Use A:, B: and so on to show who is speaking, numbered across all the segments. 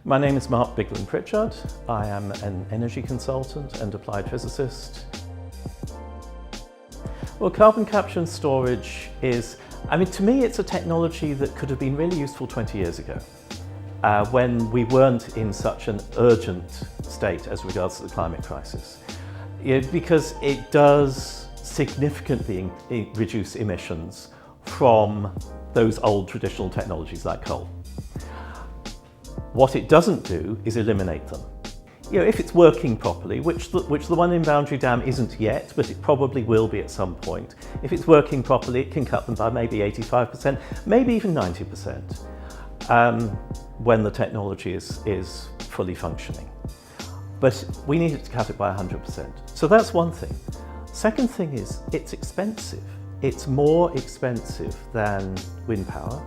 A: My name is Mark Bigland-Pritchard. I am an energy consultant and applied physicist. Well, carbon capture and storage is, to me it's a technology that could have been really useful 20 years ago when we weren't in such an urgent state as regards to the climate crisis. Because it does significantly reduce emissions from those old traditional technologies like coal. What it doesn't do is eliminate them. If it's working properly, which the one in Boundary Dam isn't yet, but it probably will be at some point. If it's working properly, it can cut them by maybe 85%, maybe even 90%, when the technology is fully functioning. But we need it to cut it by 100%. So that's one thing. Second thing is, it's expensive. It's more expensive than wind power.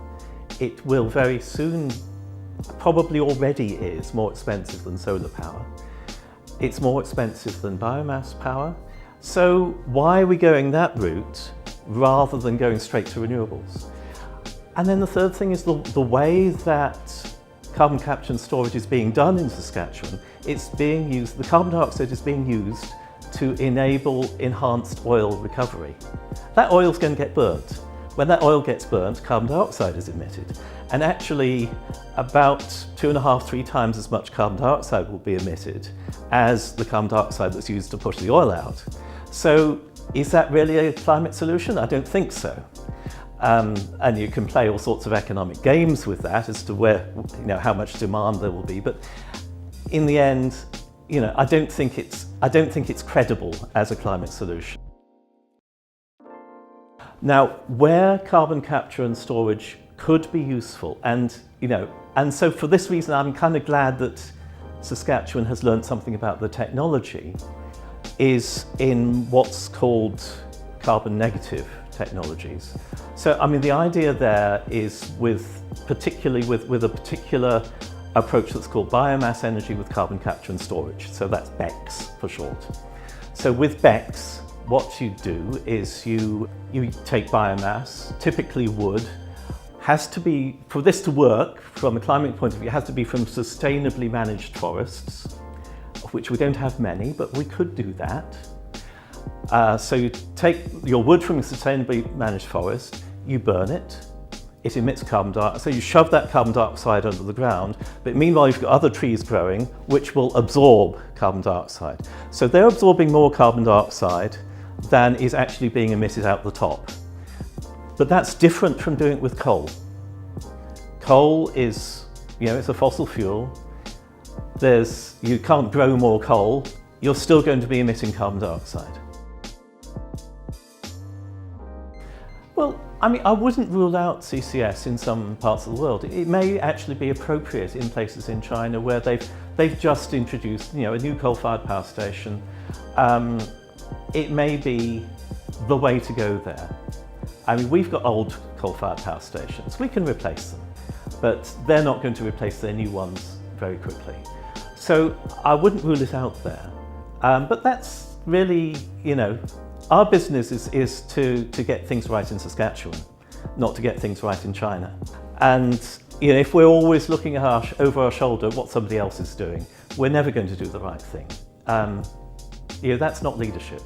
A: It will very soon, probably already is, more expensive than solar power. It's more expensive than biomass power. So why are we going that route rather than going straight to renewables? And then the third thing is the way that carbon capture and storage is being done in Saskatchewan. It's being used, the carbon dioxide is being used to enable enhanced oil recovery. That oil's going to get burnt. When that oil gets burnt, carbon dioxide is emitted. And actually, about 2.5, 3 times as much carbon dioxide will be emitted as the carbon dioxide that's used to push the oil out. So is that really a climate solution? I don't think so. And you can play all sorts of economic games with that as to where, how much demand there will be. But in the end, I don't think it's credible as a climate solution. Now, where carbon capture and storage could be useful, and so for this reason, I'm kind of glad that Saskatchewan has learned something about the technology, is in what's called carbon negative technologies. So, the idea there is particularly with a particular approach that's called biomass energy with carbon capture and storage. So that's BECCS for short. So with BECCS, what you do is you take biomass, typically wood, has to be, for this to work from a climate point of view, it has to be from sustainably managed forests, of which we don't have many, but we could do that. So you take your wood from a sustainably managed forest, you burn it, it emits carbon dioxide, so you shove that carbon dioxide under the ground, but meanwhile you've got other trees growing which will absorb carbon dioxide. So they're absorbing more carbon dioxide than is actually being emitted out the top. But that's different from doing it with coal. Coal is, it's a fossil fuel. You can't grow more coal, you're still going to be emitting carbon dioxide. Well, I wouldn't rule out CCS in some parts of the world. It may actually be appropriate in places in China where they've just introduced, a new coal-fired power station. It may be the way to go there. We've got old coal-fired power stations. We can replace them, but they're not going to replace their new ones very quickly. So I wouldn't rule it out there. But that's really, our business is to get things right in Saskatchewan, not to get things right in China. And if we're always looking at over our shoulder what somebody else is doing, we're never going to do the right thing. That's not leadership.